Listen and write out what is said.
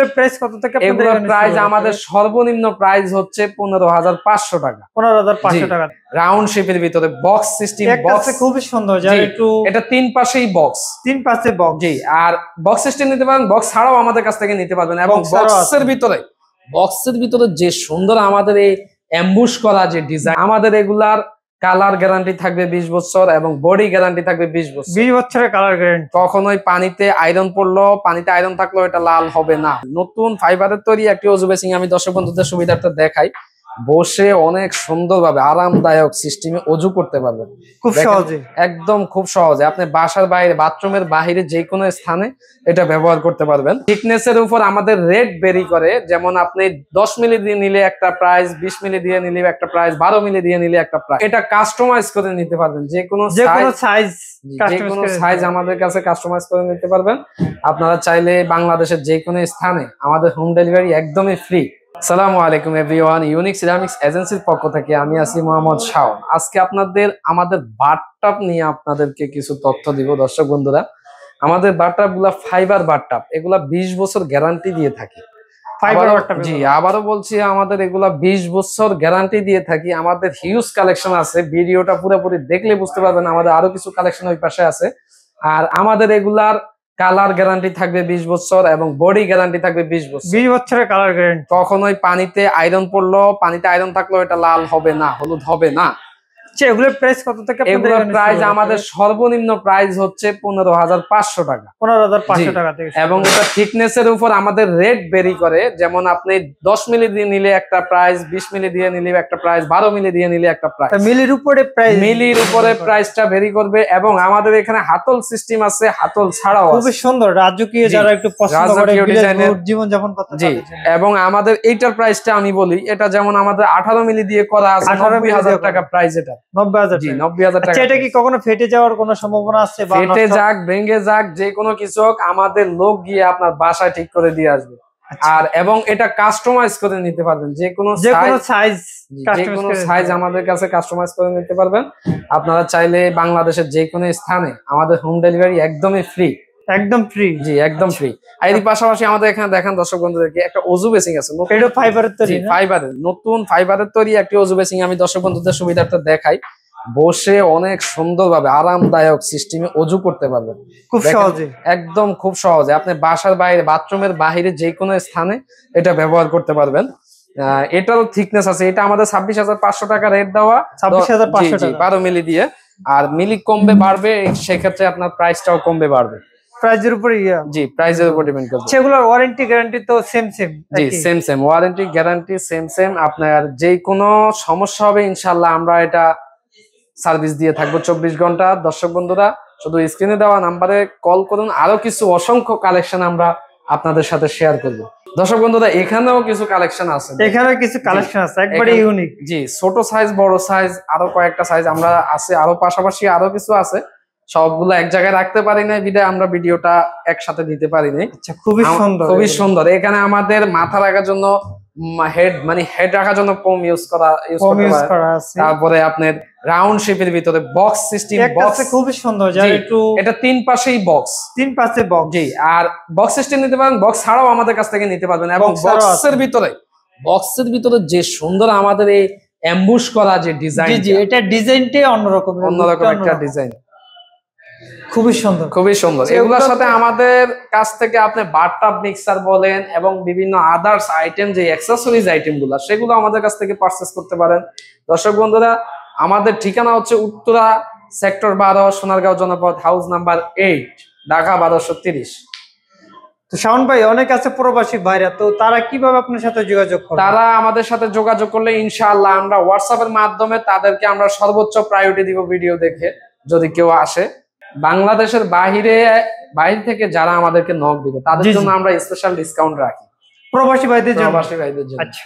এগুলোর প্রাইস কত থেকে? এগুলোর প্রাইস আমাদের সর্বনিম্ন প্রাইস হচ্ছে 15,500 টাকা। 15,500 টাকা। রাউন্ড শেপের ভিতরে বক্স সিস্টেম, বক্স খুবই সুন্দর, যারা একটু এটা তিন পাশেই বক্স, তিন পাশে বক্স। জি, আর বক্স সিস্টেম নিতে পারেন, বক্স ছাড়াও আমাদের কাছ থেকে নিতে পারবেন। এবং বক্সের ভিতরে যে সুন্দর আমাদের এই অ্যাম্বুশ করা যে ডিজাইন, আমাদের এগুলার কালার গ্যারান্টি থাকবে 20 বছর এবং বডি গ্যারান্টি থাকবে 20 বছর। 20 বছরের কালার গ্যারান্টি। কখনোই পানিতে আয়রন পড়লো, পানিতে আয়রন থাকলেও এটা লাল হবে না। নতুন ফাইবারের তৈরি একটি অজু বেসিং আমি দর্শক বন্ধুদের সুবিধাটা দেখাই। বসে অনেক সুন্দরভাবে আরামদায়ক সিস্টেমে অজু করতে পারবেন খুব সহজে, একদম খুব সহজে। আপনি বাসার বাইরে, বাথরুমের বাইরে যে কোনো স্থানে এটা ব্যবহার করতে পারবেন। থিকনেসের উপর আমাদের রেট ভেরি করে, যেমন আপনি 10 মিলি দিয়ে নিলে একটা প্রাইস, 20 মিলি দিয়ে নিলে একটা প্রাইস, 12 মিলি দিয়ে নিলে একটা প্রাইস। এটা কাস্টমাইজ করে নিতে পারবেন, যে কোনো সাইজ আমাদের কাছে কাস্টমাইজ করে নিতে পারবেন। আপনারা চাইলে বাংলাদেশের যে কোনো স্থানে আমাদের হোম ডেলিভারি একদমই ফ্রি। আসসালামু আলাইকুম এভরিওয়ান, ইউনিক সিরামিক্স এজেন্সির পক্ষ থেকে আমি আছি মোহাম্মদ শাওন। আজকে আমাদের বাথটাব নিয়ে আপনাদেরকে কিছু তথ্য দিব। দর্শক বন্ধুরা, আমাদের বাথটাব গুলা ফাইবার বাথটাব, এগুলা 20 বছর গ্যারান্টি দিয়ে থাকি। জি, আবারও বলছি, আমাদের এগুলা 20 বছর গ্যারান্টি দিয়ে থাকি। আমাদের হিউজ কালেকশন আছে, ভিডিওটা পুরোপুরি দেখলে বুঝতে পারবেন। আমাদের আরো কিছু কালেকশন ওই পাশে আছে। আর আমাদের এগুলার কালার গ্যারান্টি থাকবে 20 বছর এবং বডি গ্যারান্টি থাকবে 20 বছর। 20 বছরের কালার গ্যারান্টি। কখনোই পানিতে আয়রন পড়লো, পানিতে আয়রন থাকলেও এটা লাল হবে না, হলুদ হবে না। এগুলোর প্রাইস কত থেকে? এগুলোর প্রাইস আমাদের সর্বনিম্ন প্রাইস হচ্ছে 15,500 টাকা। 15,500 টাকা থেকে। এবং এটা থিকনেসের উপর আমাদের রেট ভেরি করে, যেমন আপনি 10 মিলি দিয়ে নিলে একটা প্রাইস, 20 মিলি দিয়ে নিলে একটা প্রাইস, 12 মিলি দিয়ে নিলে একটা প্রাইস। মিলির উপরে প্রাইসটা ভেরি করবে। এবং আমাদের এখানে হাতল সিস্টেম আছে, হাতল ছাড়াও আছে। খুবই সুন্দর, রাজকীয় যারা একটু পছন্দ করে জীবন যাপন করতে চায়। জি, এবং আমাদের এইটার প্রাইসটা আমি বলি, এটা যেমন আমাদের 18 মিলি দিয়ে করা আছে, 90,000 টাকা প্রাইস। এটা 90,000। জি, 90,000 টাকা। এটা কি কখনো ফেটে যাওয়ার কোনো সম্ভাবনা আছে? ফেটে যাক, ভেঙে যাক, যে কোনো কিছু হোক, আমাদের লোক গিয়ে আপনার বাসায় ঠিক করে দিয়ে আসবে। আর এবং এটা কাস্টমাইজ করে নিতে পারবেন, যে কোনো সাইজ আমাদের কাছে কাস্টমাইজ করে নিতে পারবেন। আপনারা চাইলে বাংলাদেশের যে কোনো স্থানে আমাদের হোম ডেলিভারি একদমই ফ্রি। একদম ফ্রি? জি, একদম ফ্রি। আর এর পাশাপাশি আমাদের এখানে দেখেন দর্শক বন্ধুদেরকে একটা অজু বেসিং আছে, নতুন ফাইবারের তৈরি একটি অজু বেসিং আমি দর্শক বন্ধুদের সুবিধাটা দেখাই। বসে অনেক সুন্দরভাবে আরামদায়ক সিস্টেমে অজু করতে পারবেন খুব সহজে, একদম খুব সহজে। আপনি বাসার বাইরে, বাথরুমের বাইরে যে কোনো স্থানে এটা ব্যবহার করতে পারবেন। এটারও থিকনেস আছে। এটা আমাদের 26,500 টাকা রেট দেওয়া, 26,500 টাকা 12 মিলি দিয়ে। আর মিলি কমবে বাড়বে, সেক্ষেত্রে আপনার প্রাইসটাও কমবে বাড়বে। প্রাইজের উপরে জি, প্রাইসের উপর ডিপেন্ড করবে। সেগুলোর ওয়ারেন্টি গ্যারান্টি তো সেম। জি, সেম ওয়ারেন্টি গ্যারান্টি সেম। আপনার যে কোনো সমস্যা হবে ইনশাআল্লাহ আমরা এটা সার্ভিস দিয়ে থাকবো 24 ঘন্টা। দর্শক বন্ধুরা, শুধু স্ক্রিনে দেওয়া নাম্বারে কল করুন। আরো কিছু অসংখ্য কালেকশন আমরা আপনাদের সাথে শেয়ার করব। দর্শক বন্ধুরা, এখানেও কিছু কালেকশন আছে, একবারে ইউনিক। জি, ছোট সাইজ, বড় সাইজ, আরো কয়েকটা সাইজ আমরা আছে। আরো পাশাপাশি আরো কিছু আছে, সবগুলো এক জায়গায় রাখতে পারি না বিধায় আমরা ভিডিওটা একসাথে দিতে পারি না। আচ্ছা, খুবই সুন্দর। এখানে আমাদের মাথা রাখার জন্য হেড রাখার জন্য কম ইউজ করা আছে। তারপরে আপনার রাউন্ড শেপের ভিতরে বক্স সিস্টেম, খুবই সুন্দর, যারা একটু এটা তিন পাশেই বক্স, তিন পাশে বক্স। জি, আর বক্স সিস্টেম নিতে পারেন, বক্স ছাড়াও আমাদের কাছ থেকে নিতে পারবেন। এবং বক্সের ভিতরে যে সুন্দর আমাদের এই অ্যাম্বুশ করা যে ডিজাইন, জি, এটা ডিজাইনটাই অন্যরকম একটা ডিজাইন। খুবই সুন্দর। এগুলোর সাথে আমাদের কাছ থেকে আপনি বাথটাব মিক্সার বলেন এবং বিভিন্ন আদার্স আইটেম, যে অ্যাক্সেসরিজ আইটেম গুলা, সেগুলো আমাদের কাছ থেকে পারচেস করতে পারেন। দর্শক বন্ধুরা, আমাদের ঠিকানা হচ্ছে উত্তরা সেক্টর 12, সোনারগাঁও জনপদ, হাউস নাম্বার 8, ঢাকা 1230। তো শাওন ভাই, অনেক আছে প্রবাসী ভাইরা, তো তারা কিভাবে আপনার সাথে যোগাযোগ করে? তারা আমাদের সাথে যোগাযোগ করলে ইনশাআল্লাহ আমরা হোয়াটসঅ্যাপের মাধ্যমে তাদেরকে আমরা সর্বোচ্চ প্রায়োরিটি দিব ভিডিও দেখে। যদি কেউ আসে বাংলাদেশের বাইরে থেকে, যারা আমাদেরকে নক দিবে তাদের জন্য আমরা স্পেশাল ডিসকাউন্ট রাখি, প্রবাসী ভাইদের জন্য। আচ্ছা।